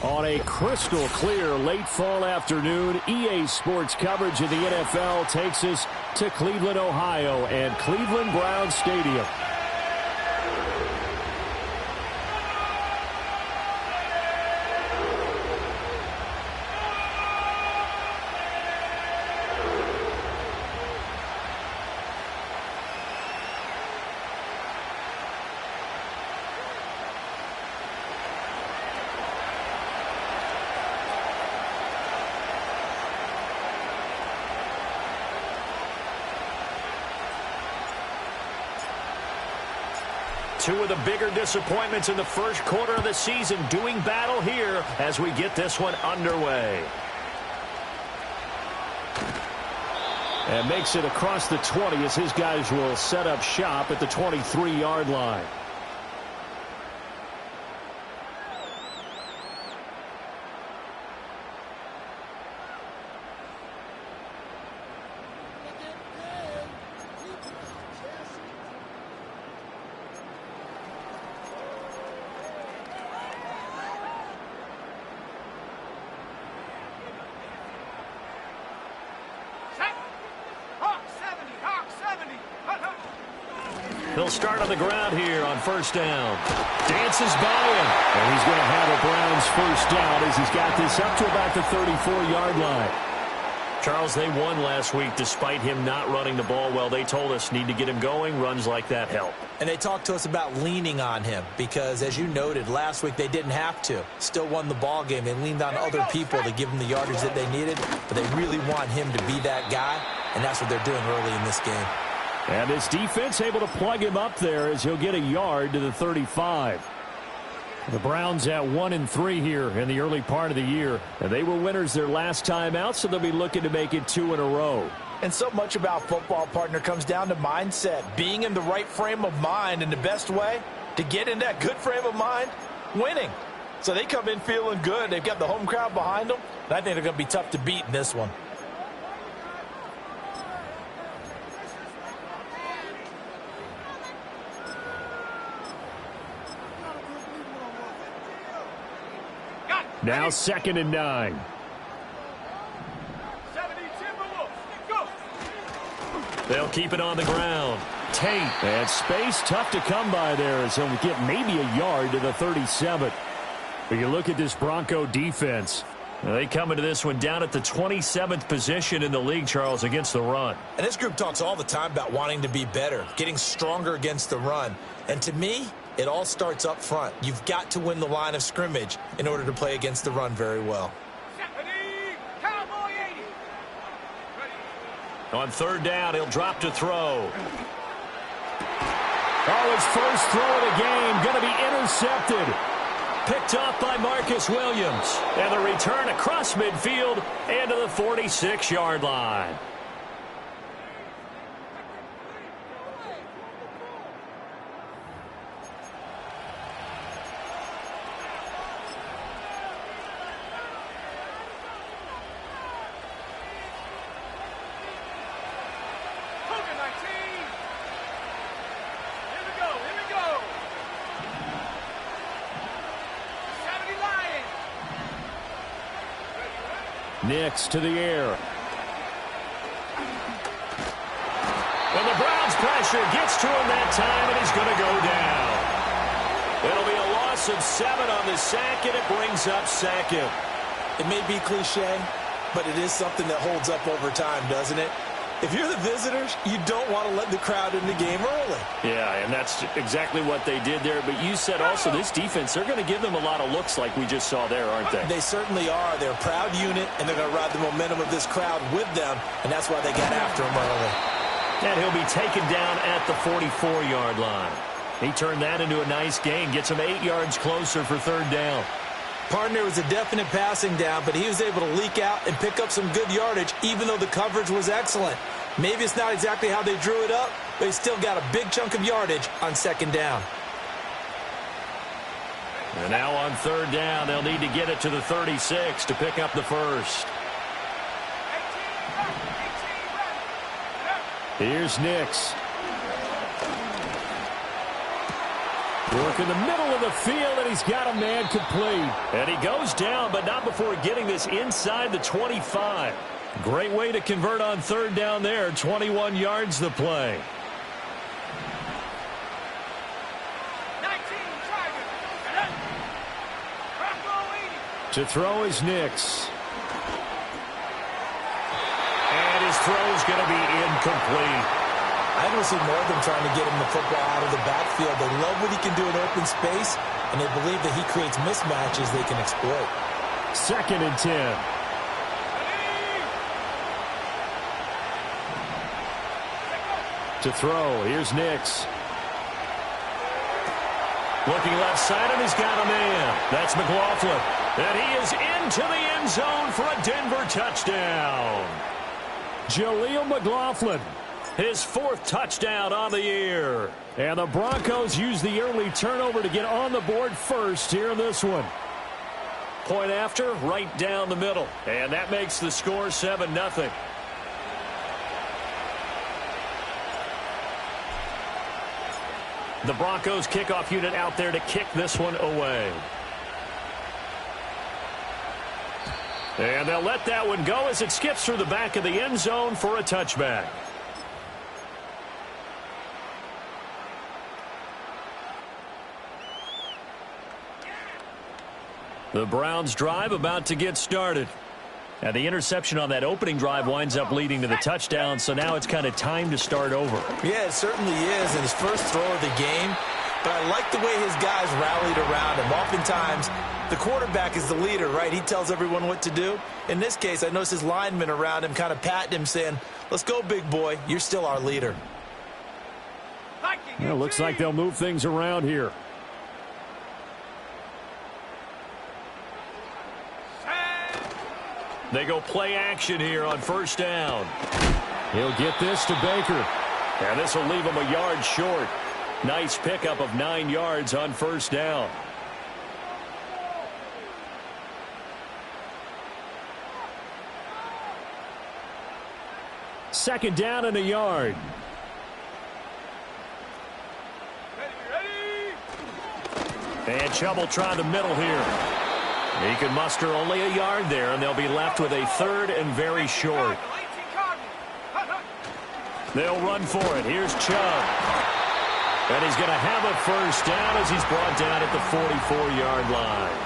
On a crystal clear late fall afternoon, EA Sports coverage of the NFL takes us to Cleveland, Ohio, and Cleveland Browns Stadium. Two of the bigger disappointments in the first quarter of the season doing battle here as we get this one underway. And makes it across the 20 as his guys will set up shop at the 23-yard line. He'll start on the ground here on first down. Dances by him. And he's going to have a Browns first down as he's got this up to about the 34-yard line. Charles, they won last week despite him not running the ball well. They told us need to get him going. Runs like that help. And they talked to us about leaning on him because, as you noted, last week they didn't have to. Still won the ball game. They leaned on other people to give them the yardage that they needed, but they really want him to be that guy, and that's what they're doing early in this game. And this defense able to plug him up there as he'll get a yard to the 35. The Browns at 1-3 here in the early part of the year. And they were winners their last time out, so they'll be looking to make it 2 in a row. And so much about football, partner, comes down to mindset. Being in the right frame of mind, and the best way to get in that good frame of mind, winning. So they come in feeling good. They've got the home crowd behind them. And I think they're going to be tough to beat in this one. Now 2nd and 9. They'll keep it on the ground. Tate. And space tough to come by there as he'll get maybe a yard to the 37. But you look at this Bronco defense. They come into this one down at the 27th position in the league, Charles, against the run. And this group talks all the time about wanting to be better, getting stronger against the run. And to me, it all starts up front. You've got to win the line of scrimmage in order to play against the run very well. On third down, he'll drop to throw. Oh, his first throw of the game going to be intercepted. Picked off by Marcus Williams. And the return across midfield and to the 46-yard line. Nix to the air. And the Browns pressure gets to him that time, and he's going to go down. It'll be a loss of 7 on the sack, and it brings up 2nd. It may be cliche, but it is something that holds up over time, doesn't it? If you're the visitors, you don't want to let the crowd in the game early. Yeah, and that's exactly what they did there. But you said also this defense, they're going to give them a lot of looks like we just saw there, aren't they? They certainly are. They're a proud unit, and they're going to ride the momentum of this crowd with them, and that's why they got after him early. And he'll be taken down at the 44-yard line. He turned that into a nice gain, gets him 8 yards closer for third down. Partner was a definite passing down, but he was able to leak out and pick up some good yardage, even though the coverage was excellent. Maybe it's not exactly how they drew it up, but he still got a big chunk of yardage on second down. And now on third down, they'll need to get it to the 36 to pick up the first. Here's Nix. Work in the middle of the field, and he's got a man complete. And he goes down, but not before getting this inside the 25. Great way to convert on third down there. 21 yards the play. To throw is Nix. And his throw is going to be incomplete. I want to see more of them trying to get him the football out of the backfield. They love what he can do in open space, and they believe that he creates mismatches they can exploit. 2nd and 10. To throw, here's Nix. Looking left side, and he's got a man. That's McLaughlin. And he is into the end zone for a Denver touchdown. Jaleel McLaughlin. His 4th touchdown on the year. And the Broncos use the early turnover to get on the board first here in this one. Point after, right down the middle. And that makes the score 7-0. The Broncos kickoff unit out there to kick this one away. And they'll let that one go as it skips through the back of the end zone for a touchback. The Browns drive about to get started. And the interception on that opening drive winds up leading to the touchdown, so now it's kind of time to start over. Yeah, it certainly is in his first throw of the game. But I like the way his guys rallied around him. Oftentimes, the quarterback is the leader, right? He tells everyone what to do. In this case, I noticed his linemen around him kind of patting him, saying, let's go, big boy. You're still our leader. It looks like they'll move things around here. They go play action here on first down. He'll get this to Baker. And this will leave him a yard short. Nice pickup of 9 yards on first down. Second down and a yard. And Chubb will try the middle here. He can muster only a yard there, and they'll be left with a 3rd and very short. They'll run for it. Here's Chubb. And he's going to have a first down as he's brought down at the 44-yard line.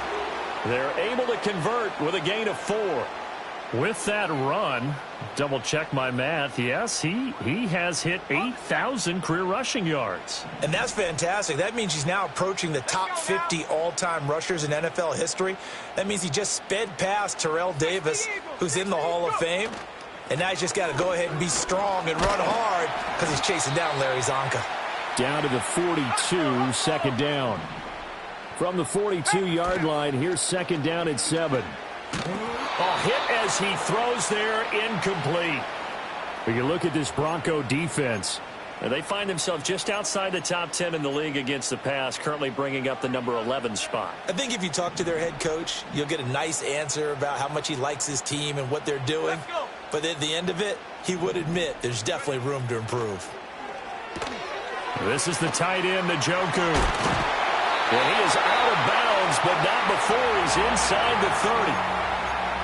They're able to convert with a gain of 4. With that run, double check my math, yes, he has hit 8,000 career rushing yards. And that's fantastic. That means he's now approaching the top 50 all-time rushers in NFL history. That means he just sped past Terrell Davis, who's in the Hall of Fame. And now he's just got to go ahead and be strong and run hard because he's chasing down Larry Zonka. Down to the 42, second down. From the 42-yard line, here's second down at 7. Hit as he throws there, incomplete. When you look at this Bronco defense, and they find themselves just outside the top 10 in the league against the pass, currently bringing up the number 11 spot. I think if you talk to their head coach, you'll get a nice answer about how much he likes his team and what they're doing. But at the end of it, he would admit there's definitely room to improve. This is the tight end, Njoku. And he is out of bounds, but not before he's inside the 30.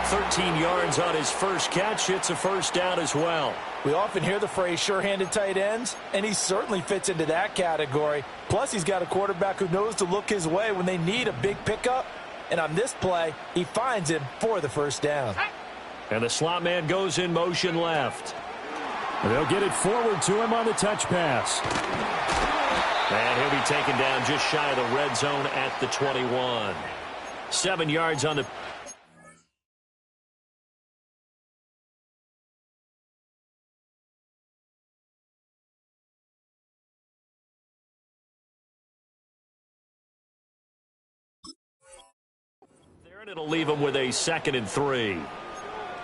13 yards on his first catch. It's a first down as well. We often hear the phrase sure-handed tight ends, and he certainly fits into that category. Plus, he's got a quarterback who knows to look his way when they need a big pickup. And on this play, he finds him for the first down. And the slot man goes in motion left. They'll get it forward to him on the touch pass. And he'll be taken down just shy of the red zone at the 21. 7 yards on the... And it'll leave him with a 2nd and 3.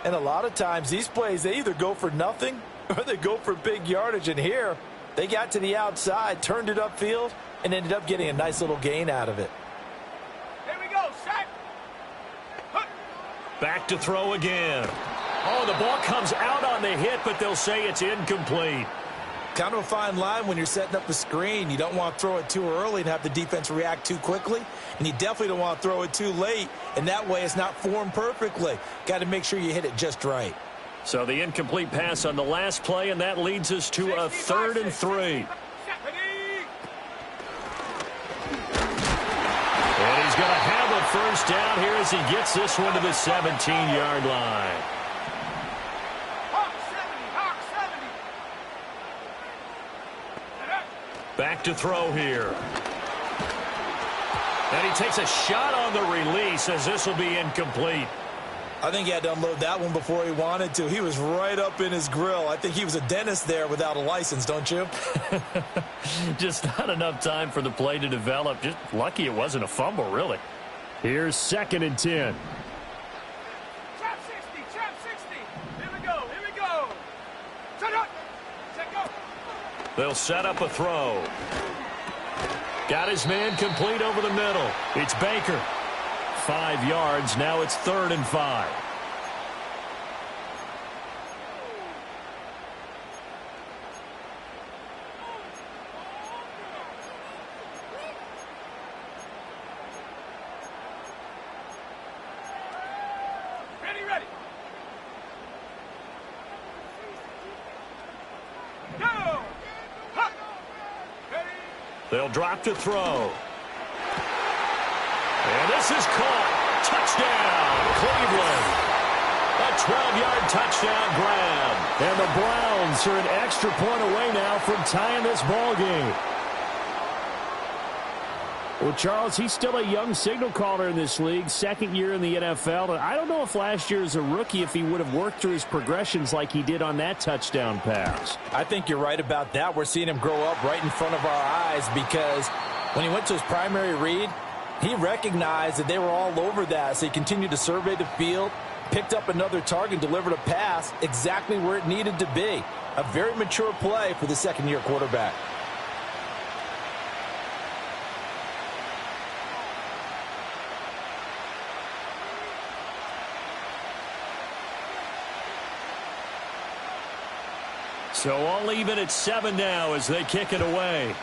And a lot of times these plays, they either go for nothing or they go for big yardage. And here, they got to the outside, turned it upfield, and ended up getting a nice little gain out of it. Here we go, set. Back to throw again. Oh, the ball comes out on the hit, but they'll say it's incomplete. kind of a fine line when you're setting up a screen. You don't want to throw it too early and have the defense react too quickly, and you definitely don't want to throw it too late, and that way it's not formed perfectly. Got to make sure you hit it just right. So the incomplete pass on the last play, and that leads us to a 3rd and 3. And he's going to have a first down here as he gets this one to the 17-yard line. Back to throw here. And he takes a shot on the release as this will be incomplete. I think he had to unload that one before he wanted to. He was right up in his grill. I think he was a dentist there without a license, don't you? Just not enough time for the play to develop. Just lucky it wasn't a fumble, really. Here's 2nd and 10. Trap 60. Here we go. Set up. Set go. They'll set up a throw. Got his man complete over the middle. It's Baker. 5 yards. Now it's 3rd and 5. Ready. Go. Hop. Ready. They'll drop to throw. And this is caught. Touchdown, Cleveland. A 12-yard touchdown grab. And the Browns are an extra point away now from tying this ball game. Well, Charles, he's still a young signal caller in this league, 2nd year in the NFL. And I don't know if last year as a rookie, if he would have worked through his progressions like he did on that touchdown pass. I think you're right about that. We're seeing him grow up right in front of our eyes because when he went to his primary read, he recognized that they were all over that, so he continued to survey the field, picked up another target, delivered a pass exactly where it needed to be. A very mature play for the 2nd-year quarterback. So all even at 7 now as they kick it away.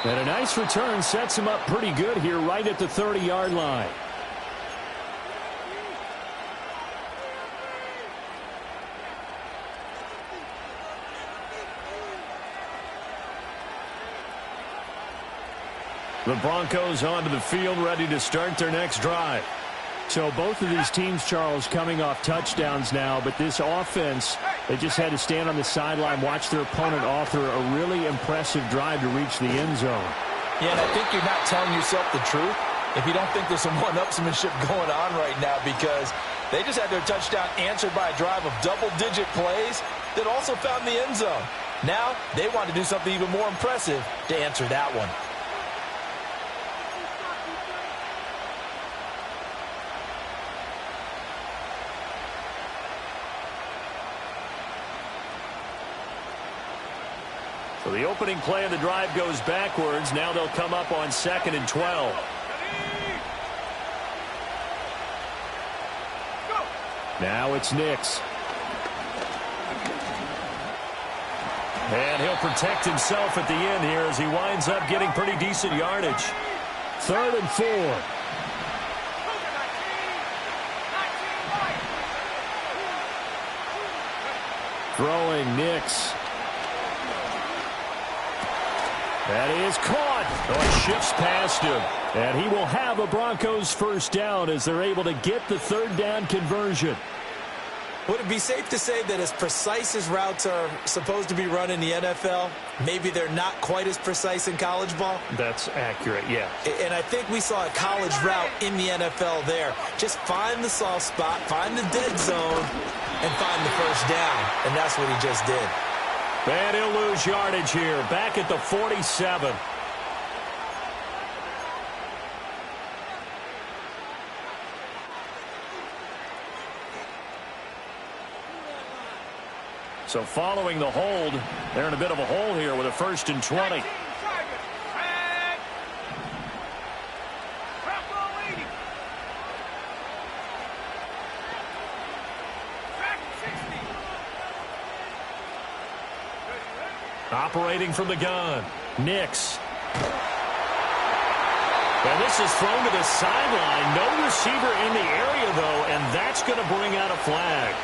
And a nice return sets him up pretty good here right at the 30-yard line. The Broncos onto the field ready to start their next drive. So both of these teams, Charles, coming off touchdowns now, but this offense, they just had to stand on the sideline, watch their opponent author a really impressive drive to reach the end zone. Yeah, and I think you're not telling yourself the truth if you don't think there's some one-upsmanship going on right now, because they just had their touchdown answered by a drive of double-digit plays that also found the end zone. Now they want to do something even more impressive to answer that one. So the opening play of the drive goes backwards. Now they'll come up on 2nd and 12. Now it's Nix. And he'll protect himself at the end here as he winds up getting pretty decent yardage. 3rd and 4. Throwing Nix. That is caught. Oh, it shifts past him. And he will have a Broncos first down as they're able to get the 3rd down conversion. Would it be safe to say that as precise as routes are supposed to be run in the NFL, maybe they're not quite as precise in college ball? That's accurate, yeah. And I think we saw a college route in the NFL there. Just find the soft spot, find the dead zone, and find the first down. And that's what he just did. And he'll lose yardage here, back at the 47. So following the hold, they're in a bit of a hole here with a 1st and 20. Operating from the gun, Nix. And this is thrown to the sideline. No receiver in the area, though, and that's going to bring out a flag.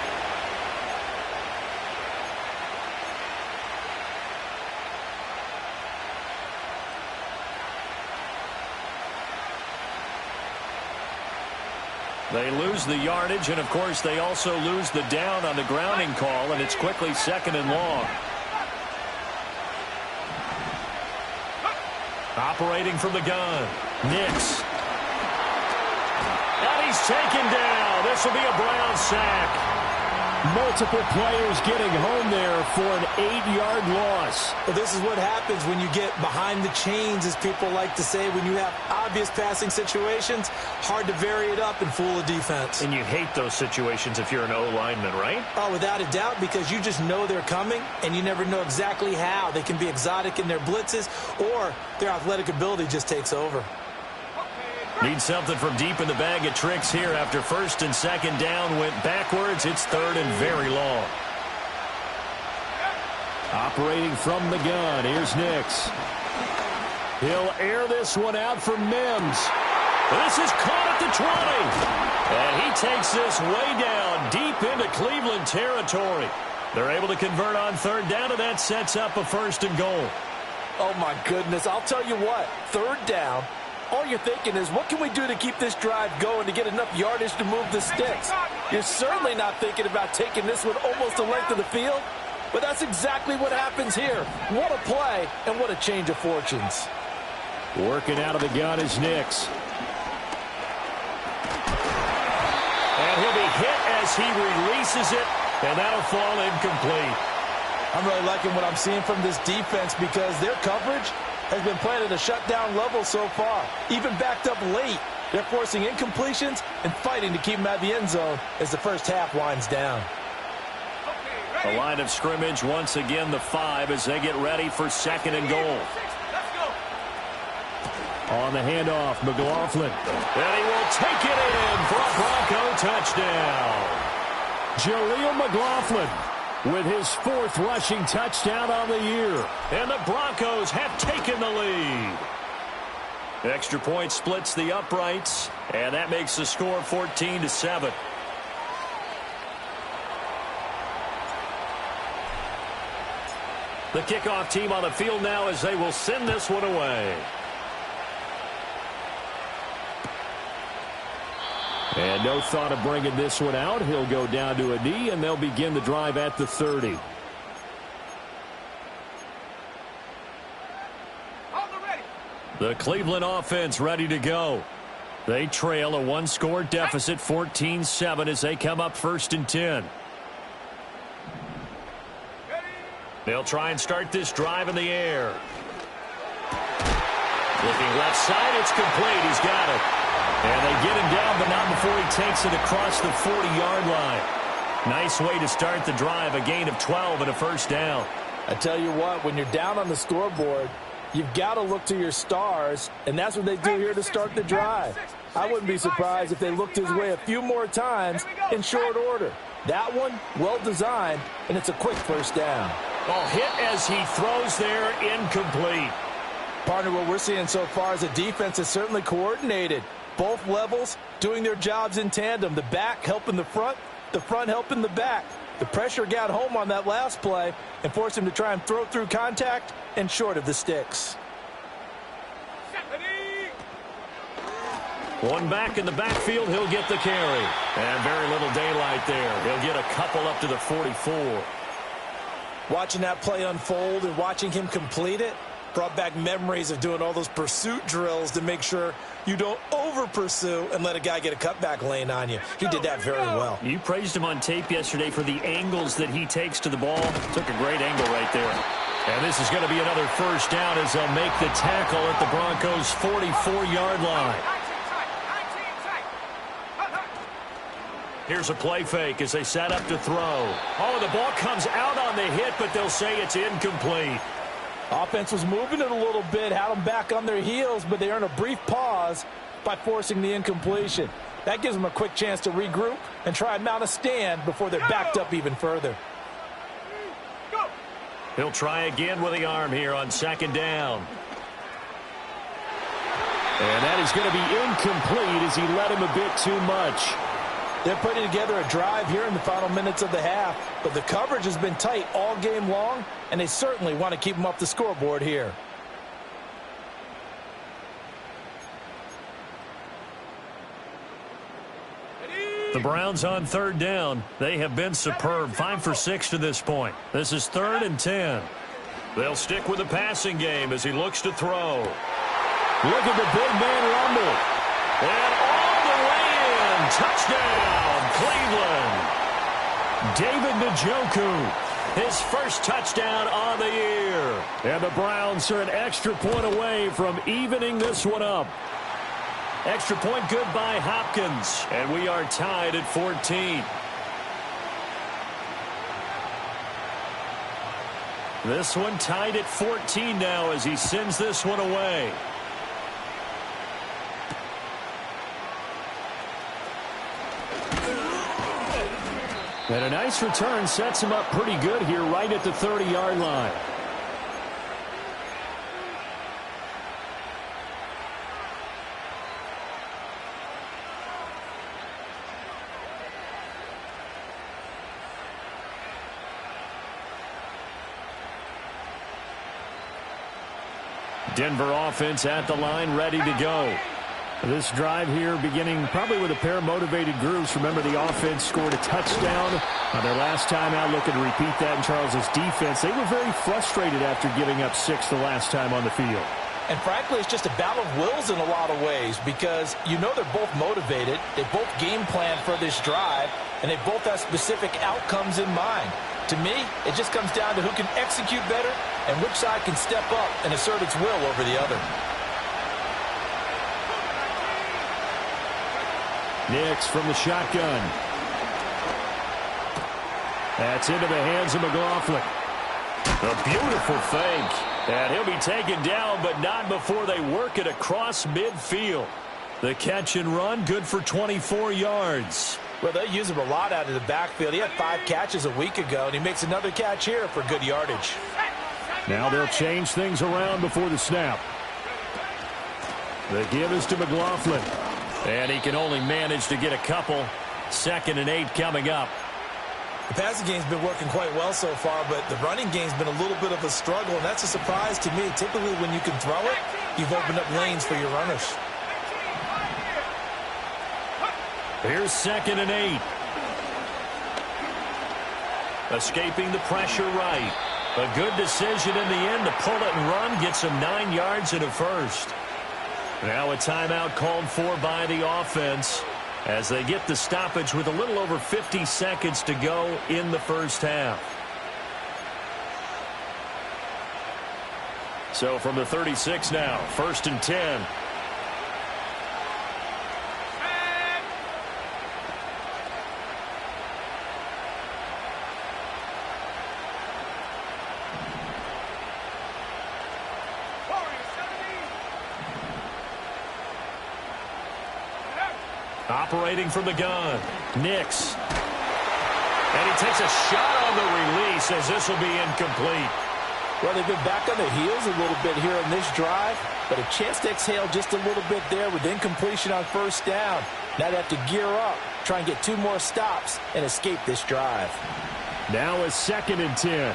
They lose the yardage, and, of course, they also lose the down on the grounding call, and it's quickly 2nd and long. Operating from the gun, Nix. And he's taken down. This will be a Brown sack. Multiple players getting home there for an 8-yard loss. Well, this is what happens when you get behind the chains, as people like to say. When you have obvious passing situations, hard to vary it up and fool a defense. And you hate those situations if you're an O-lineman, right? Oh, without a doubt, because you just know they're coming, and you never know exactly how. They can be exotic in their blitzes, or their athletic ability just takes over. Need something from deep in the bag of tricks here after 1st and 2nd down went backwards. It's 3rd and very long. Operating from the gun, here's Nix. He'll air this one out for Mims. This is caught at the 20. And he takes this way down deep into Cleveland territory. They're able to convert on 3rd down, and that sets up a 1st and goal. Oh, my goodness. I'll tell you what, 3rd down, all you're thinking is, what can we do to keep this drive going to get enough yardage to move the sticks? You're certainly not thinking about taking this one almost the length of the field, but that's exactly what happens here. What a play, and what a change of fortunes. Working out of the gun is Nix. And he'll be hit as he releases it, and that'll fall incomplete. I'm really liking what I'm seeing from this defense because their coverage has been playing at a shutdown level so far. Even backed up late, they're forcing incompletions and fighting to keep them out of the end zone as the first half winds down. The line of scrimmage once again the 5 as they get ready for 2nd and goal. On the handoff, McLaughlin. And he will take it in for a Bronco touchdown. Jaleel McLaughlin with his 4th rushing touchdown on the year. And the Broncos have taken the lead. Extra point splits the uprights, and that makes the score 14-7. The kickoff team on the field now as they will send this one away. And no thought of bringing this one out. He'll go down to a knee, and they'll begin the drive at the 30. The Cleveland offense ready to go. They trail a 1-score deficit, 14-7, as they come up 1st and 10. They'll try and start this drive in the air. Looking left side, it's complete. He's got it. And they get him down, but not before he takes it across the 40-yard line. Nice way to start the drive, a gain of 12 and a 1st down. I tell you what, when you're down on the scoreboard, you've got to look to your stars, and that's what they do here to start the drive. I wouldn't be surprised if they looked his way a few more times in short order. That one, well designed, and it's a quick 1st down. Well, hit as he throws there, incomplete. Partner, what we're seeing so far is a defense is certainly coordinated. Both levels doing their jobs in tandem. The back helping the front helping the back. The pressure got home on that last play and forced him to try and throw through contact and short of the sticks. One back in the backfield, he'll get the carry. And very little daylight there. He'll get a couple up to the 44. Watching that play unfold and watching him complete it brought back memories of doing all those pursuit drills to make sure you don't over-pursue and let a guy get a cutback lane on you. He did that very well. You praised him on tape yesterday for the angles that he takes to the ball. Took a great angle right there. And this is going to be another 1st down as they'll make the tackle at the Broncos' 44-yard line. Here's a play fake as they set up to throw. Oh, the ball comes out on the hit, but they'll say it's incomplete. Offense was moving it a little bit, had them back on their heels, but they earn a brief pause by forcing the incompletion. That gives them a quick chance to regroup and try and mount a stand before they're backed up even further. He'll try again with the arm here on second down. And that is going to be incomplete as he led him a bit too much. They're putting together a drive here in the final minutes of the half, but the coverage has been tight all game long, and they certainly want to keep them up the scoreboard here. The Browns on third down. They have been superb. 5 for 6 to this point. This is 3rd and 10. They'll stick with the passing game as he looks to throw. Look at the big man rumble. And all the way in. Touchdown, Cleveland. David Njoku, his first touchdown on the year. And the Browns are an extra point away from evening this one up. Extra point good by Hopkins. And we are tied at 14. This one tied at 14 now as he sends this one away. And a nice return sets him up pretty good here right at the 30-yard line. Denver offense at the line, ready to go. This drive here beginning probably with a pair of motivated groups. Remember, the offense scored a touchdown on their last time out. Looking to repeat that in Charles's defense. They were very frustrated after giving up 6 the last time on the field. And frankly, it's just a battle of wills in a lot of ways because you know they're both motivated. They both game plan for this drive, and they both have specific outcomes in mind. To me, it just comes down to who can execute better and which side can step up and assert its will over the other. Nix from the shotgun. That's into the hands of McLaughlin. A beautiful fake. And he'll be taken down, but not before they work it across midfield. The catch and run, good for 24 yards. Well, they use him a lot out of the backfield. He had 5 catches a week ago, and he makes another catch here for good yardage. Now they'll change things around before the snap. The give is to McLaughlin. And he can only manage to get a couple. 2nd and 8 coming up. The passing game's been working quite well so far, but the running game's been a little bit of a struggle, and that's a surprise to me. Typically, when you can throw it, you've opened up lanes for your runners. Here's 2nd and 8. Escaping the pressure right. A good decision in the end to pull it and run. Gets him 9 yards and a first. Now a timeout called for by the offense as they get the stoppage with a little over 50 seconds to go in the first half. So from the 36 now, 1st and 10. Operating from the gun, Nix. And he takes a shot on the release as this will be incomplete. Well, they've been back on their heels a little bit here in this drive, but a chance to exhale just a little bit there with incompletion on 1st down. Now they have to gear up, try and get 2 more stops, and escape this drive. Now a 2nd and 10.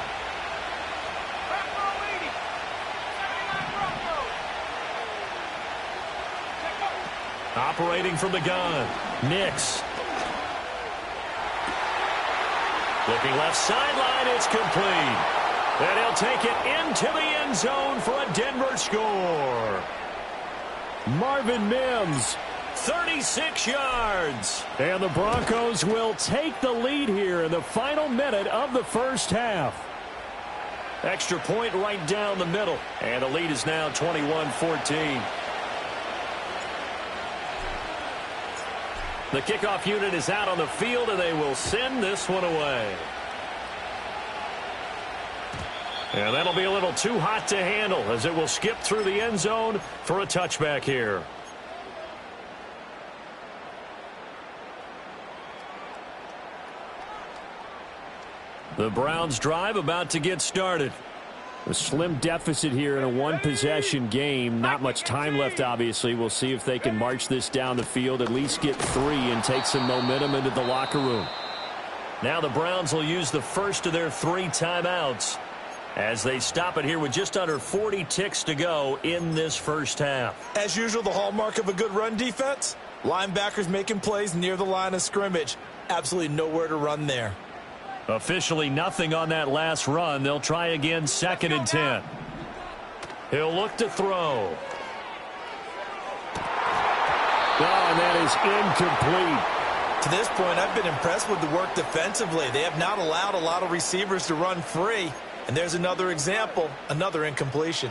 Operating from the gun, Nix. Looking left sideline, it's complete. And he'll take it into the end zone for a Denver score. Marvin Mims, 36 yards. And the Broncos will take the lead here in the final minute of the first half. Extra point right down the middle. And the lead is now 21-14. The kickoff unit is out on the field, and they will send this one away. And that'll be a little too hot to handle as it will skip through the end zone for a touchback here. The Browns drive about to get started. A slim deficit here in a one-possession game. Not much time left, obviously. We'll see if they can march this down the field, at least get 3 and take some momentum into the locker room. Now the Browns will use the first of their 3 timeouts as they stop it here with just under 40 ticks to go in this first half. As usual, the hallmark of a good run defense, linebackers making plays near the line of scrimmage. Absolutely nowhere to run there. Officially nothing on that last run. They'll try again, 2nd and 10. He'll look to throw. Oh, and that is incomplete. To this point, I've been impressed with the work defensively. They have not allowed a lot of receivers to run free. And there's another example, another incompletion.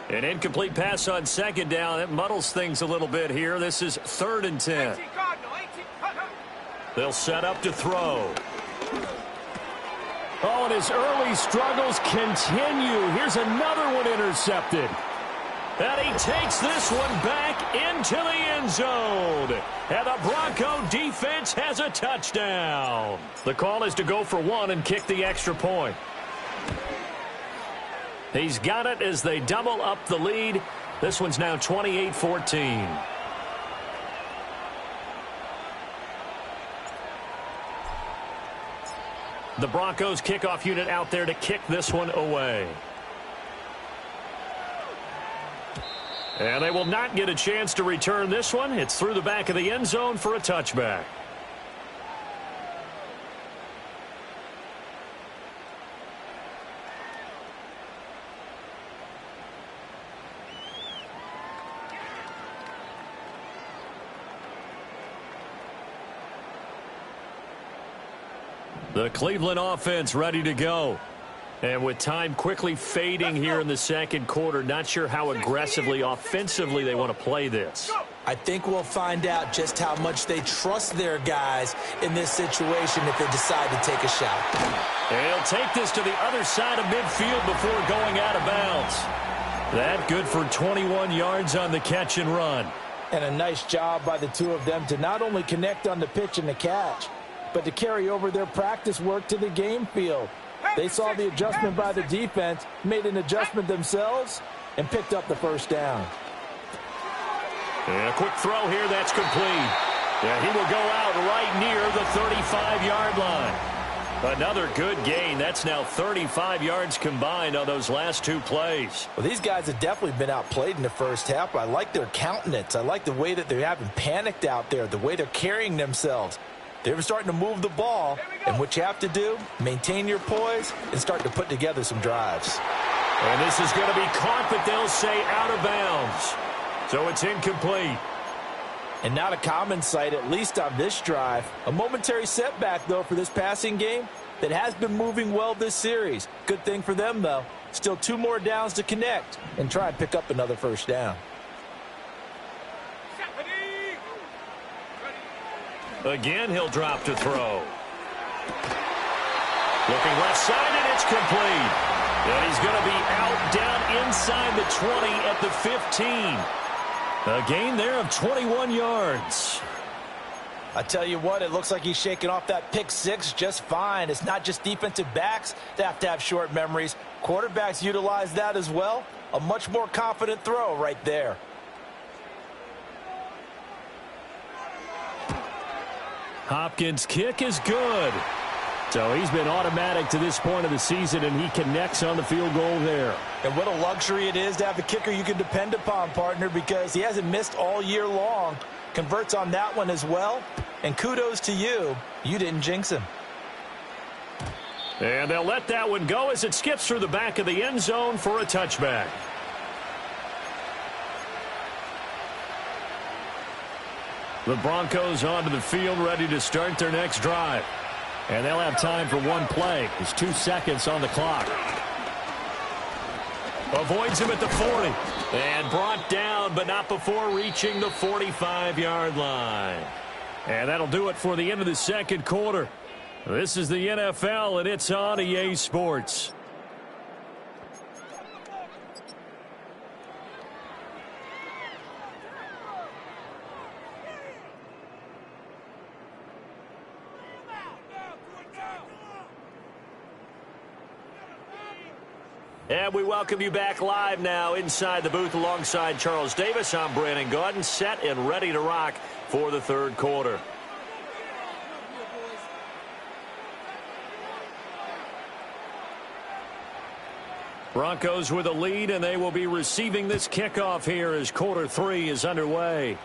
An incomplete pass on 2nd down. It muddles things a little bit here. This is 3rd and 10. They'll set up to throw. Oh, and his early struggles continue. Here's another one intercepted. And he takes this one back into the end zone. And the Bronco defense has a touchdown. The call is to go for 1 and kick the extra point. He's got it as they double up the lead. This one's now 28-14. The Broncos kickoff unit out there to kick this one away. And they will not get a chance to return this one. It's through the back of the end zone for a touchback. The Cleveland offense ready to go. And with time quickly fading here in the second quarter, not sure how aggressively, offensively they want to play this. I think we'll find out just how much they trust their guys in this situation if they decide to take a shot. And he'll take this to the other side of midfield before going out of bounds. That good for 21 yards on the catch and run. And a nice job by the two of them to not only connect on the pitch and the catch, but to carry over their practice work to the game field. They saw the adjustment by the defense, made an adjustment themselves, and picked up the first down. And a quick throw here, that's complete. Yeah, he will go out right near the 35-yard line. Another good gain. That's now 35 yards combined on those last 2 plays. Well, these guys have definitely been outplayed in the first half. I like their countenance. I like the way that they haven't panicked out there, the way they're carrying themselves. They're starting to move the ball, and what you have to do, maintain your poise and start to put together some drives. And this is going to be caught, but they'll say out of bounds. So it's incomplete. And not a common sight, at least on this drive. A momentary setback, though, for this passing game that has been moving well this series. Good thing for them, though. Still 2 more downs to connect and try and pick up another first down. Again, he'll drop to throw. Looking left side, and it's complete. And he's going to be out down inside the 20 at the 15. A gain there of 21 yards. I tell you what, it looks like he's shaking off that pick 6 just fine. It's not just defensive backs that have to have short memories. Quarterbacks utilize that as well. A much more confident throw right there. Hopkins' kick is good. So he's been automatic to this point of the season, and he connects on the field goal there. And what a luxury it is to have a kicker you can depend upon, partner, because he hasn't missed all year long. Converts on that one as well. And kudos to you. You didn't jinx him. And they'll let that one go as it skips through the back of the end zone for a touchback. The Broncos onto the field, ready to start their next drive. And they'll have time for 1 play. There's 2 seconds on the clock. Avoids him at the 40. And brought down, but not before reaching the 45-yard line. And that'll do it for the end of the second quarter. This is the NFL, and it's on EA Sports. And we welcome you back live now inside the booth alongside Charles Davis. I'm Brandon Gaudin, set and ready to rock for the third quarter. Broncos with a lead, and they will be receiving this kickoff here as quarter 3 is underway.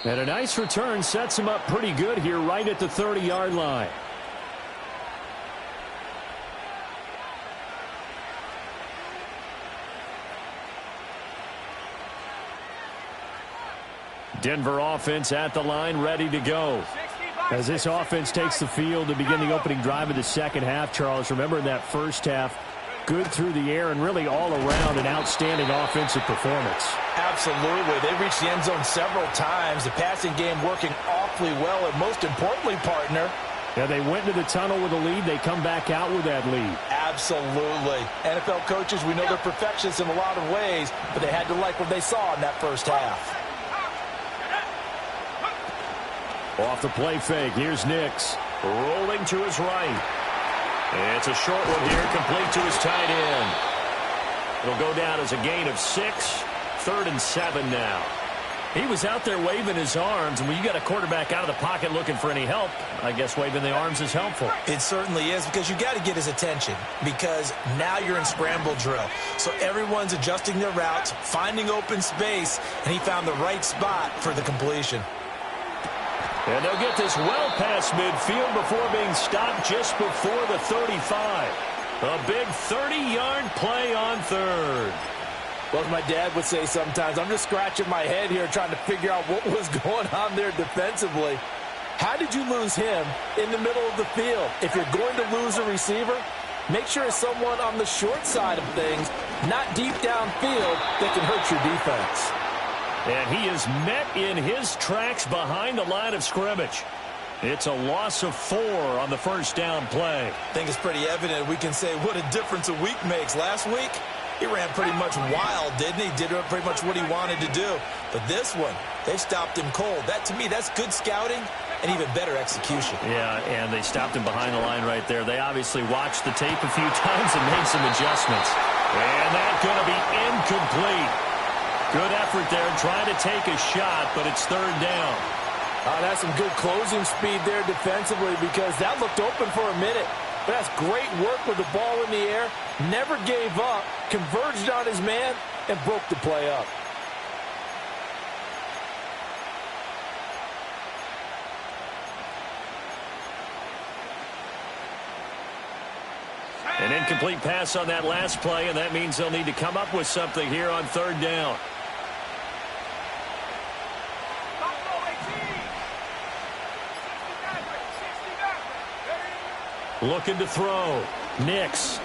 And a nice return sets him up pretty good here right at the 30-yard line. Denver offense at the line, ready to go. As this offense takes the field to begin the opening drive of the second half, Charles, remember in that first half, good through the air and really all around an outstanding offensive performance. Absolutely. They reached the end zone several times. The passing game working awfully well, and most importantly, partner, yeah, they went to the tunnel with a lead. They come back out with that lead. Absolutely. NFL coaches, we know they're perfectionists in a lot of ways, but they had to like what they saw in that first half. Off the play fake, here's Nix. Rolling to his right. It's a short one here, complete to his tight end. It'll go down as a gain of 6, 3rd and 7 now. He was out there waving his arms, and when you got a quarterback out of the pocket looking for any help, I guess waving the arms is helpful. It certainly is, because you got to get his attention, because now you're in scramble drill. So everyone's adjusting their routes, finding open space, and he found the right spot for the completion. And they'll get this well past midfield before being stopped just before the 35. A big 30-yard play on 3rd. Well, as my dad would say sometimes, I'm just scratching my head here trying to figure out what was going on there defensively. How did you lose him in the middle of the field? If you're going to lose a receiver, make sure it's someone on the short side of things, not deep downfield, that can hurt your defense. And he is met in his tracks behind the line of scrimmage. It's a loss of 4 on the first down play. I think it's pretty evident. We can say what a difference a week makes. Last week, he ran pretty much wild, didn't he? Did pretty much what he wanted to do. But this one, they stopped him cold. That, to me, that's good scouting and even better execution. Yeah, and they stopped him behind the line right there. They obviously watched the tape a few times and made some adjustments. And that's going to be incomplete. Good effort there trying to take a shot, but it's 3rd down. That's some good closing speed there defensively, because that looked open for a minute. But that's great work with the ball in the air. Never gave up, converged on his man, and broke the play up. An incomplete pass on that last play, and that means they'll need to come up with something here on 3rd down. Looking to throw. Nix.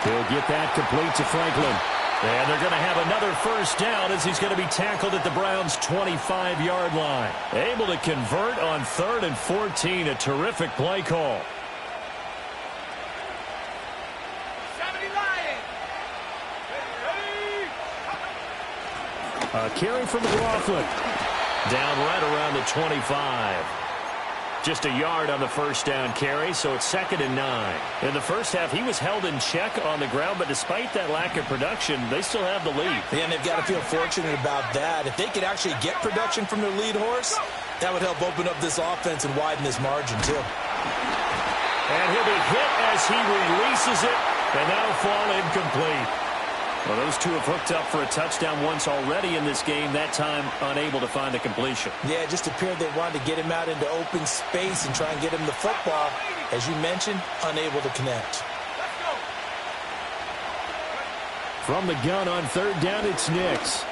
He'll get that complete to Franklin. And they're going to have another first down as he's going to be tackled at the Browns' 25-yard line. Able to convert on 3rd and 14. A terrific play call. Carry from McLaughlin. Down right around the 25. Just a yard on the first down carry, so it's 2nd and 9. In the first half, he was held in check on the ground, but despite that lack of production, they still have the lead. Yeah, and they've got to feel fortunate about that. If they could actually get production from their lead horse, that would help open up this offense and widen this margin, too. And he'll be hit as he releases it, and that'll fall incomplete. Well, those two have hooked up for a touchdown once already in this game, that time unable to find the completion. Yeah, it just appeared they wanted to get him out into open space and try and get him the football. As you mentioned, unable to connect. From the gun on 3rd down, it's Nix.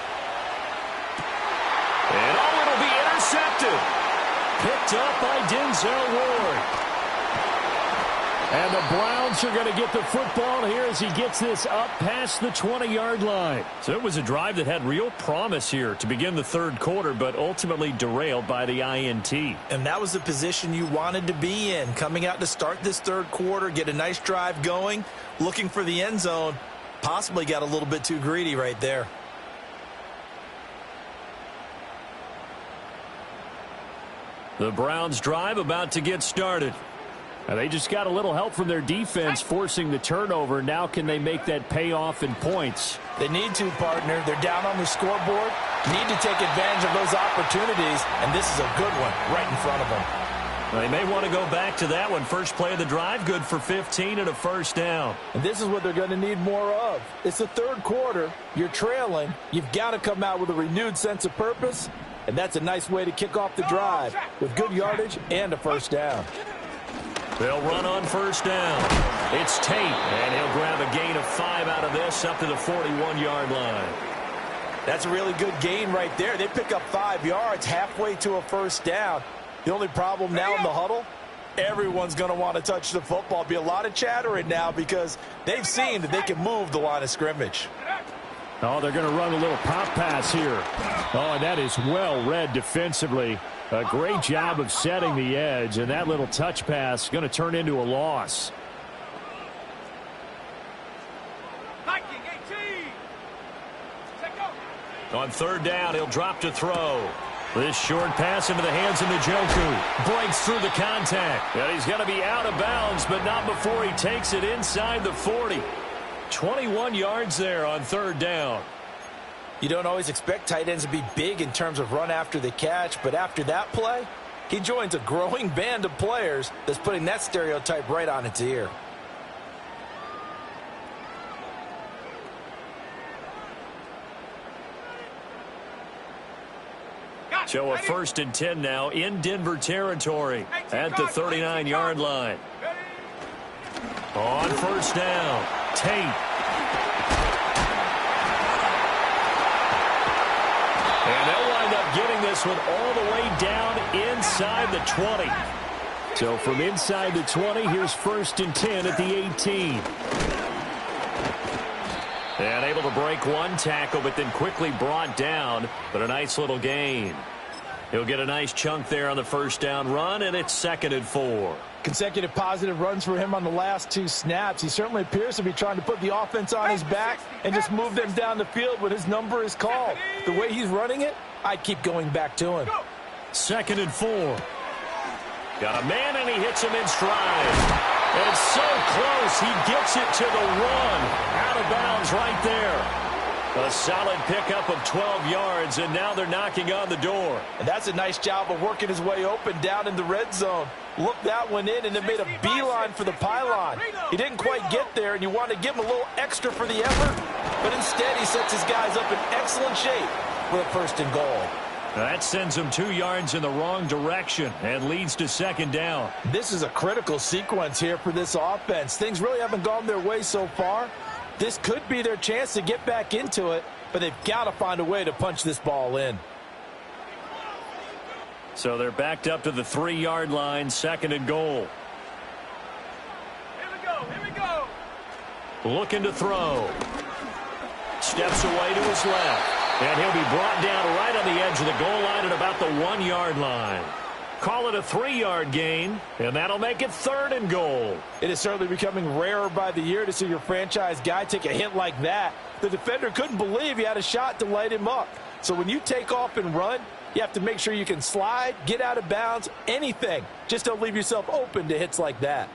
And it'll be intercepted. Picked up by Denzel Ward. And the Browns are going to get the football here as he gets this up past the 20-yard line. So it was a drive that had real promise here to begin the 3rd quarter, but ultimately derailed by the INT. And that was the position you wanted to be in, coming out to start this 3rd quarter, get a nice drive going, looking for the end zone. Possibly got a little bit too greedy right there. The Browns drive about to get started. And they just got a little help from their defense forcing the turnover. Now can they make that pay off in points? They need to, partner. They're down on the scoreboard. Need to take advantage of those opportunities, and this is a good one right in front of them. They may want to go back to that one. First play of the drive, good for 15 and a first down. And this is what they're going to need more of. It's the third quarter. You're trailing. You've got to come out with a renewed sense of purpose, and that's a nice way to kick off the drive with good yardage and a first down. They'll run on first down. It's Tate, and he'll grab a gain of 5 out of this up to the 41-yard line. That's a really good gain right there. They pick up 5 yards halfway to a first down. The only problem now in the huddle, everyone's going to want to touch the football. Be a lot of chattering now because they've seen that they can move the line of scrimmage. Oh, they're going to run a little pop pass here. Oh, and that is well read defensively. A great job of setting the edge, and that little touch pass is going to turn into a loss. On third down, he'll drop to throw. This short pass into the hands of Njoku. Breaks through the contact. And he's going to be out of bounds, but not before he takes it inside the 40. 21 yards there on third down. You don't always expect tight ends to be big in terms of run after the catch, but after that play, he joins a growing band of players that's putting that stereotype right on its ear. So a 1st and 10 now in Denver territory at the 39-yard line. On first down, Tate. And they'll wind up getting this one all the way down inside the 20. So from inside the 20, here's 1st and 10 at the 18. And able to break one tackle, but then quickly brought down. But a nice little gain. He'll get a nice chunk there on the first down run, and it's 2nd and 4. Consecutive positive runs for him on the last 2 snaps. He certainly appears to be trying to put the offense on his back and just move them down the field when his number is called. The way he's running it, I'd keep going back to him. 2nd and 4. Got a man, and he hits him in stride. And it's so close, he gets it to the 1. Out of bounds right there. A solid pickup of 12 yards, and now they're knocking on the door. And that's a nice job of working his way open down in the red zone. Looked that one in, and it made a beeline for the pylon. He didn't quite get there, and you want to give him a little extra for the effort. But instead, he sets his guys up in excellent shape for a 1st and goal. That sends him 2 yards in the wrong direction and leads to 2nd down. This is a critical sequence here for this offense. Things really haven't gone their way so far. This could be their chance to get back into it, but they've got to find a way to punch this ball in. So they're backed up to the 3-yard line, 2nd and goal. Here we go. Looking to throw. Steps away to his left. And he'll be brought down right on the edge of the goal line at about the 1-yard line. Call it a 3-yard gain, and that'll make it 3rd and goal. It is certainly becoming rarer by the year to see your franchise guy take a hit like that. The defender couldn't believe he had a shot to light him up. So when you take off and run, you have to make sure you can slide, get out of bounds, anything. Just don't leave yourself open to hits like that.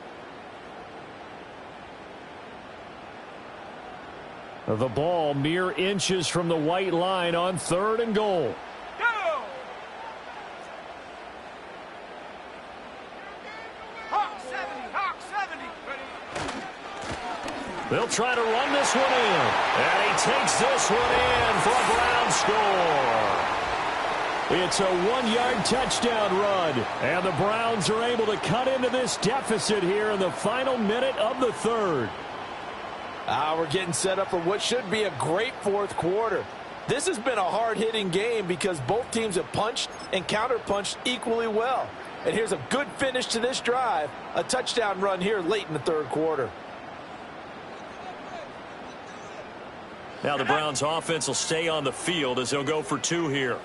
The ball mere inches from the white line on 3rd and goal. They'll try to run this one in. And he takes this one in for a Brown score. It's a 1-yard touchdown run. And the Browns are able to cut into this deficit here in the final minute of the 3rd. We're getting set up for what should be a great 4th quarter. This has been a hard-hitting game because both teams have punched and counter-punched equally well. And here's a good finish to this drive. A touchdown run here late in the 3rd quarter. Now the Browns offense will stay on the field as they'll go for 2 here.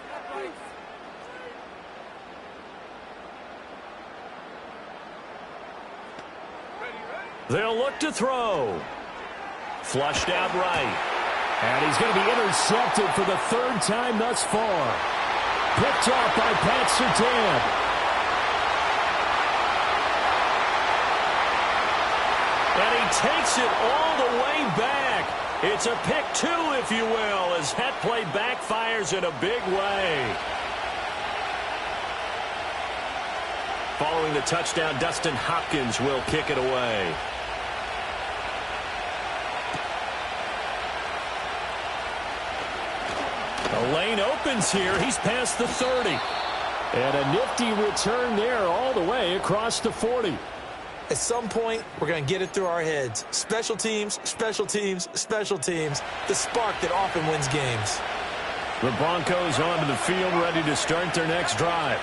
They'll look to throw. Flushed out right. And he's going to be intercepted for the 3rd time thus far. Picked off by Pat Surtain. takes it all the way back. It's a pick two, if you will, as that play backfires in a big way. Following the touchdown, Dustin Hopkins will kick it away. The lane opens here. He's past the 30. And a nifty return there all the way across the 40. At some point, we're going to get it through our heads. Special teams, special teams, special teams. The spark that often wins games. The Broncos onto the field, ready to start their next drive.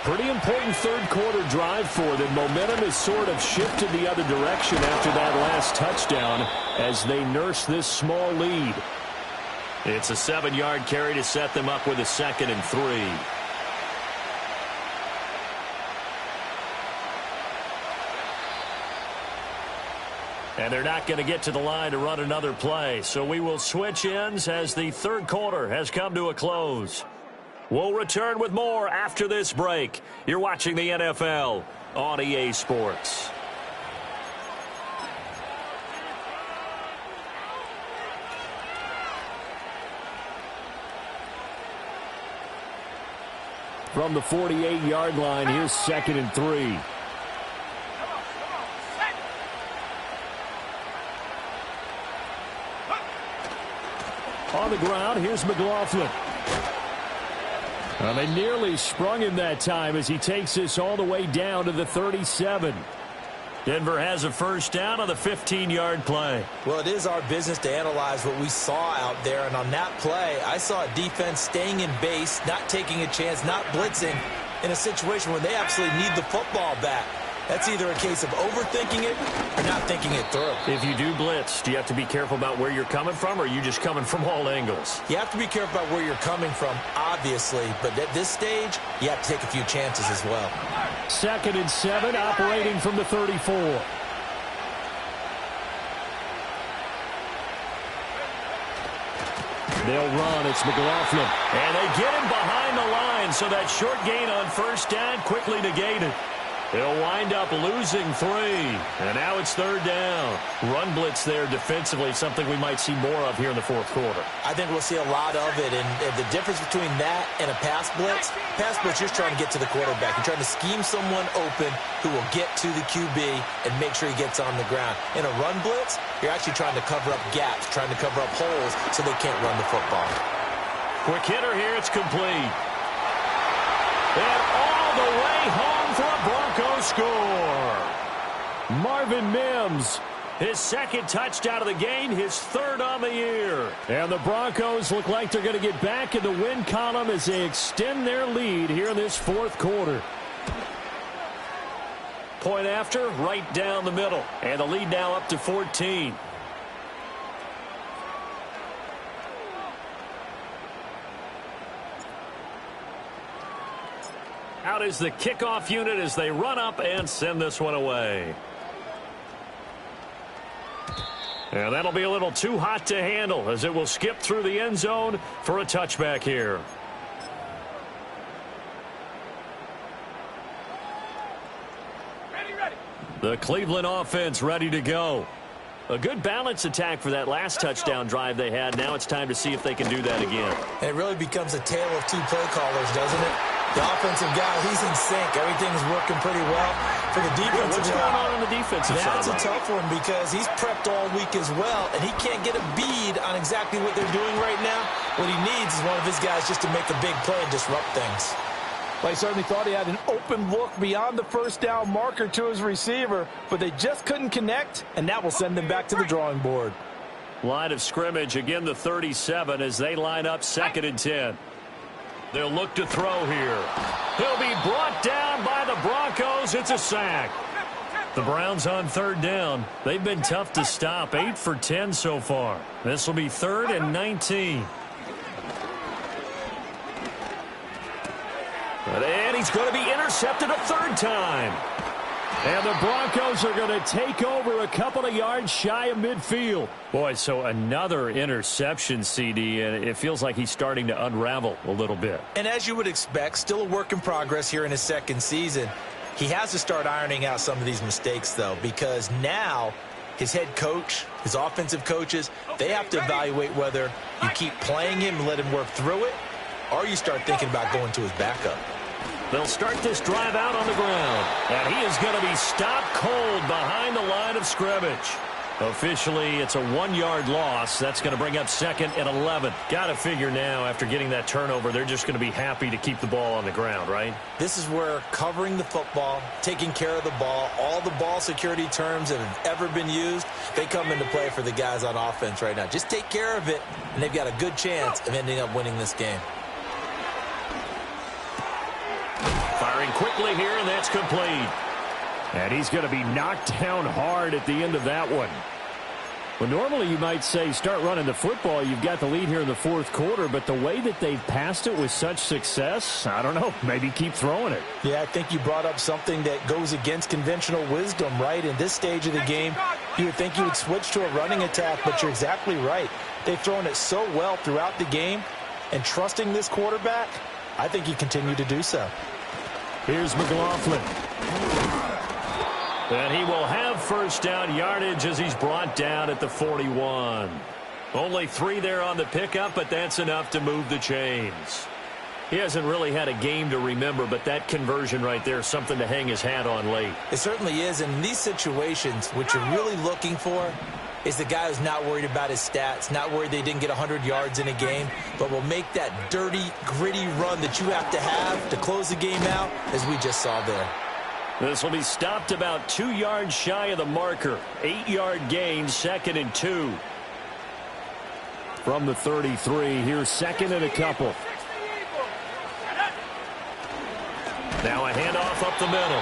Pretty important third-quarter drive for them. Momentum has sort of shifted the other direction after that last touchdown as they nurse this small lead. It's a 7-yard carry to set them up with a 2nd and 3. And they're not going to get to the line to run another play. So we will switch ends as the third quarter has come to a close. We'll return with more after this break. You're watching the NFL on EA Sports. From the 48-yard line, here's 2nd and 3. On the ground, here's McLaughlin. They nearly sprung him that time as he takes this all the way down to the 37. Denver has a first down on the 15-yard play. Well, it is our business to analyze what we saw out there. And on that play, I saw a defense staying in base, not taking a chance, not blitzing in a situation where they absolutely need the football back. That's either a case of overthinking it or not thinking it through. If you do blitz, do you have to be careful about where you're coming from, or are you just coming from all angles? You have to be careful about where you're coming from, obviously. But at this stage, you have to take a few chances as well. 2nd and 7, operating from the 34. They'll run. It's McLaughlin. And they get him behind the line, so that short gain on first down quickly negated. They'll wind up losing 3. And now it's 3rd down. Run blitz there defensively, something we might see more of here in the fourth quarter. I think we'll see a lot of it. And the difference between that and a pass blitz, you're trying to get to the quarterback. You're trying to scheme someone open who will get to the QB and make sure he gets on the ground. In a run blitz, you're actually trying to cover up gaps, trying to cover up holes so they can't run the football. Quick hitter here. It's complete. And all the way home for a Broncos score. Marvin Mims, his 2nd touchdown of the game, his 3rd on the year. And the Broncos look like they're going to get back in the win column as they extend their lead here in this fourth quarter. Point after, right down the middle. And the lead now up to 14. Out is the kickoff unit as they run up and send this one away. And that'll be a little too hot to handle as it will skip through the end zone for a touchback here. Ready. The Cleveland offense ready to go. A good balance attack for that last touchdown drive they had. Now it's time to see if they can do that again. And it really becomes a tale of two play callers, doesn't it? The offensive guy, he's in sync. Everything's working pretty well. For the defensive what's going on the defensive side? That's a tough one because he's prepped all week as well, and he can't get a bead on exactly what they're doing right now. What he needs is one of his guys just to make a big play and disrupt things. Well, he certainly thought he had an open look beyond the first down marker to his receiver, but they just couldn't connect, and that will send them back to the drawing board. Line of scrimmage, again the 37 as they line up 2nd and 10. They'll look to throw here. He'll be brought down by the Broncos. It's a sack. The Browns on 3rd down. They've been tough to stop. 8 for 10 so far. This will be 3rd and 19. And he's going to be intercepted a 3rd time. And the Broncos are going to take over a couple of yards shy of midfield. Boy, so another interception, CD, and it feels like he's starting to unravel a little bit. And as you would expect, still a work in progress here in his 2nd season. He has to start ironing out some of these mistakes, though, because now his head coach, his offensive coaches, they have to evaluate whether you keep playing him and let him work through it, or you start thinking about going to his backup. They'll start this drive out on the ground. And he is going to be stopped cold behind the line of scrimmage. Officially, it's a 1-yard loss. That's going to bring up second and 11. Got to figure now, after getting that turnover, they're just going to be happy to keep the ball on the ground, right? This is where covering the football, taking care of the ball, all the ball security terms that have ever been used, they come into play for the guys on offense right now. Just take care of it, and they've got a good chance of ending up winning this game. Firing quickly here, and that's complete. And he's going to be knocked down hard at the end of that one. Well, normally you might say start running the football. You've got the lead here in the fourth quarter, but the way that they've passed it with such success, I don't know, maybe keep throwing it. Yeah, I think you brought up something that goes against conventional wisdom, right? In this stage of the game, you would think you would switch to a running attack, but you're exactly right. They've thrown it so well throughout the game, and trusting this quarterback, I think you continue to do so. Here's McLaughlin. And he will have first down yardage as he's brought down at the 41. Only 3 there on the pickup, but that's enough to move the chains. He hasn't really had a game to remember, but that conversion right there is something to hang his hat on late. It certainly is, and in these situations, what you're really looking for is the guy who's not worried about his stats, not worried they didn't get 100 yards in a game, but will make that dirty, gritty run that you have to close the game out, as we just saw there. This will be stopped about 2 yards shy of the marker. 8-yard gain, second and 2. From the 33, here's second and a couple. Now a handoff up the middle.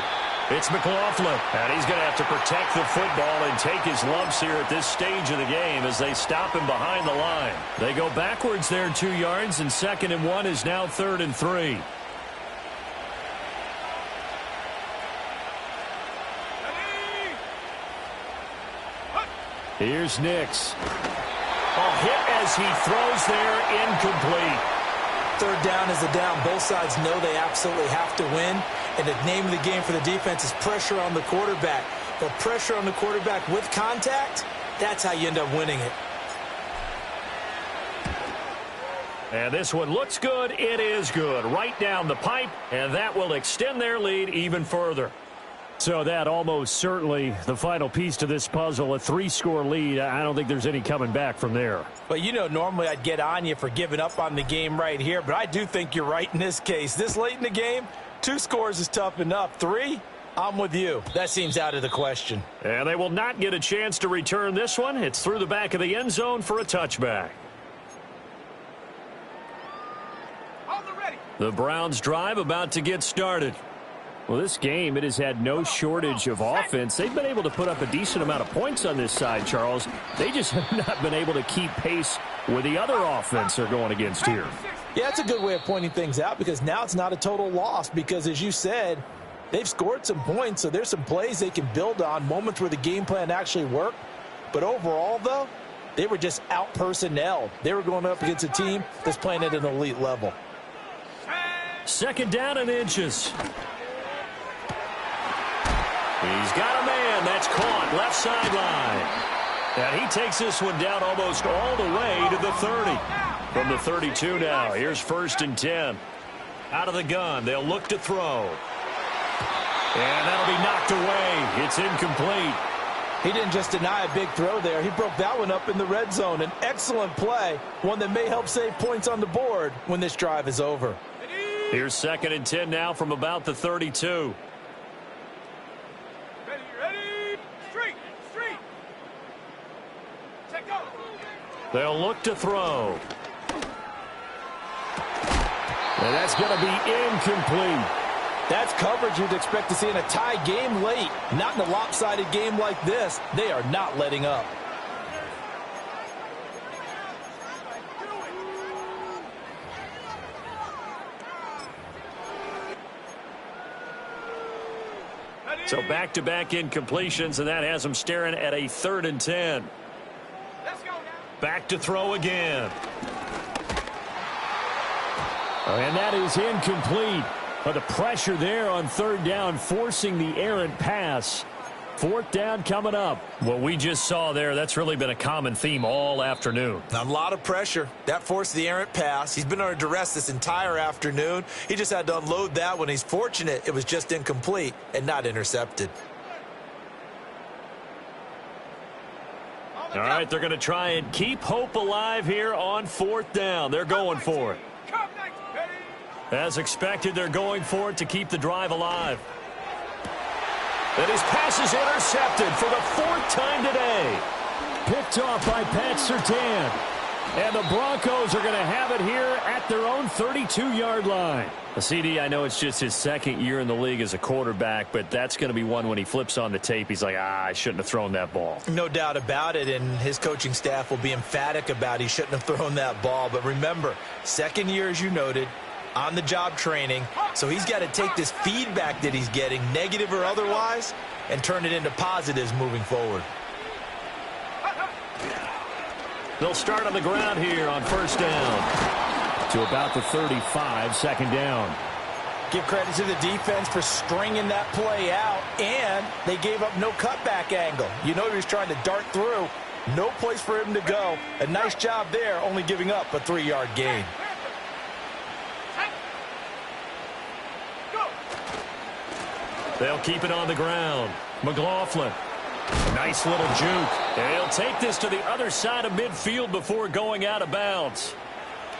It's McLaughlin, and he's going to have to protect the football and take his lumps here at this stage of the game as they stop him behind the line. They go backwards there 2 yards, and second and 1 is now third and 3. Here's Nix. Hit as he throws there, incomplete. Third down is a down. Both sides know they absolutely have to win. And the name of the game for the defense is pressure on the quarterback. But pressure on the quarterback with contact, that's how you end up winning it. And this one looks good. It is good. Right down the pipe, and that will extend their lead even further. So that almost certainly the final piece to this puzzle, a 3-score lead. I don't think there's any coming back from there. But, you know, normally I'd get on you for giving up on the game right here, but I do think you're right in this case. This late in the game, 2 scores is tough enough. 3, I'm with you. That seems out of the question. And they will not get a chance to return this one. It's through the back of the end zone for a touchback. The Browns drive about to get started. Well, this game, it has had no shortage of offense. They've been able to put up a decent amount of points on this side, Charles. They just have not been able to keep pace with the other offense they're going against here. Yeah, it's a good way of pointing things out because now it's not a total loss because, as you said, they've scored some points, so there's some plays they can build on, moments where the game plan actually worked. But overall, though, they were just out-personnelled. They were going up against a team that's playing at an elite level. Second down and inches. He's got a man. That's caught left sideline. And he takes this one down almost all the way to the 30. From the 32 now, here's first and 10. Out of the gun, they'll look to throw. And that'll be knocked away. It's incomplete. He didn't just deny a big throw there. He broke that one up in the red zone. An excellent play, one that may help save points on the board when this drive is over. Here's second and 10 now from about the 32. They'll look to throw. And that's going to be incomplete. That's coverage you'd expect to see in a tie game late. Not in a lopsided game like this. They are not letting up. So back-to-back incompletions, and that has them staring at a third and 10. Back to throw again. And that is incomplete. But the pressure there on third down, forcing the errant pass. 4th down coming up. What we just saw there, that's really been a common theme all afternoon. A lot of pressure. That forced the errant pass. He's been under duress this entire afternoon. He just had to unload that one. He's fortunate it was just incomplete and not intercepted. All right, they're going to try and keep hope alive here on 4th down. They're going for it. As expected, they're going for it to keep the drive alive. And his pass is intercepted for the 4th time today. Picked off by Pat Surtain. And the Broncos are going to have it here at their own 32-yard line. CD, I know it's just his 2nd year in the league as a quarterback, but that's going to be one when he flips on the tape. He's like, I shouldn't have thrown that ball. No doubt about it, and his coaching staff will be emphatic about he shouldn't have thrown that ball. But remember, 2nd year, as you noted, on-the-job training, so he's got to take this feedback that he's getting, negative or otherwise, and turn it into positives moving forward. They'll start on the ground here on 1st down. To about the 35, 2nd down. Give credit to the defense for stringing that play out, and they gave up no cutback angle. You know he was trying to dart through. No place for him to go. A nice job there, only giving up a 3-yard gain. They'll keep it on the ground. McLaughlin. Nice little juke. And he'll take this to the other side of midfield before going out of bounds.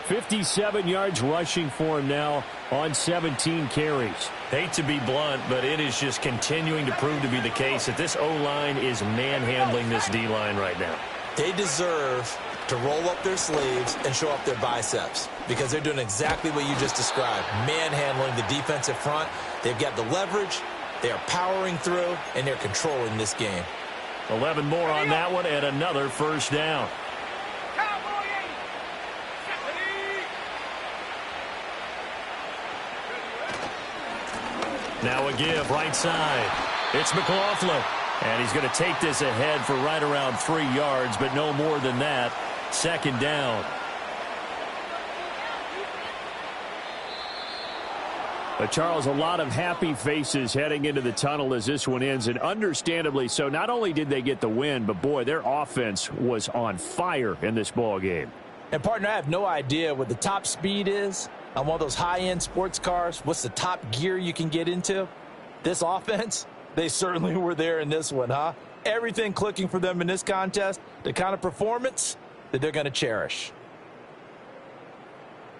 57 yards rushing for him now on 17 carries. Hate to be blunt, but it is just continuing to prove to be the case that this O-line is manhandling this D-line right now. They deserve to roll up their sleeves and show up their biceps because they're doing exactly what you just described, manhandling the defensive front. They've got the leverage. They are powering through, and they're controlling this game. 11 more on that one, and another 1st down. Now a give, right side. It's McLaughlin. And he's going to take this ahead for right around 3 yards, but no more than that. 2nd down. But Charles, a lot of happy faces heading into the tunnel as this one ends, and understandably so. Not only did they get the win, but boy, their offense was on fire in this ball game. And partner, I have no idea what the top speed is on one of those high-end sports cars. What's the top gear you can get into? This offense, they certainly were there in this one, huh? Everything clicking for them in this contest, the kind of performance that they're going to cherish.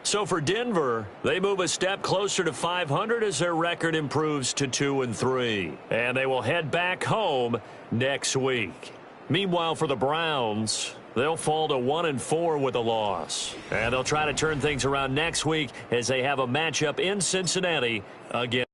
So for Denver, they move a step closer to 500 as their record improves to 2-3. And they will head back home next week. Meanwhile, for the Browns, they'll fall to 1-4 with a loss. And they'll try to turn things around next week as they have a matchup in Cincinnati against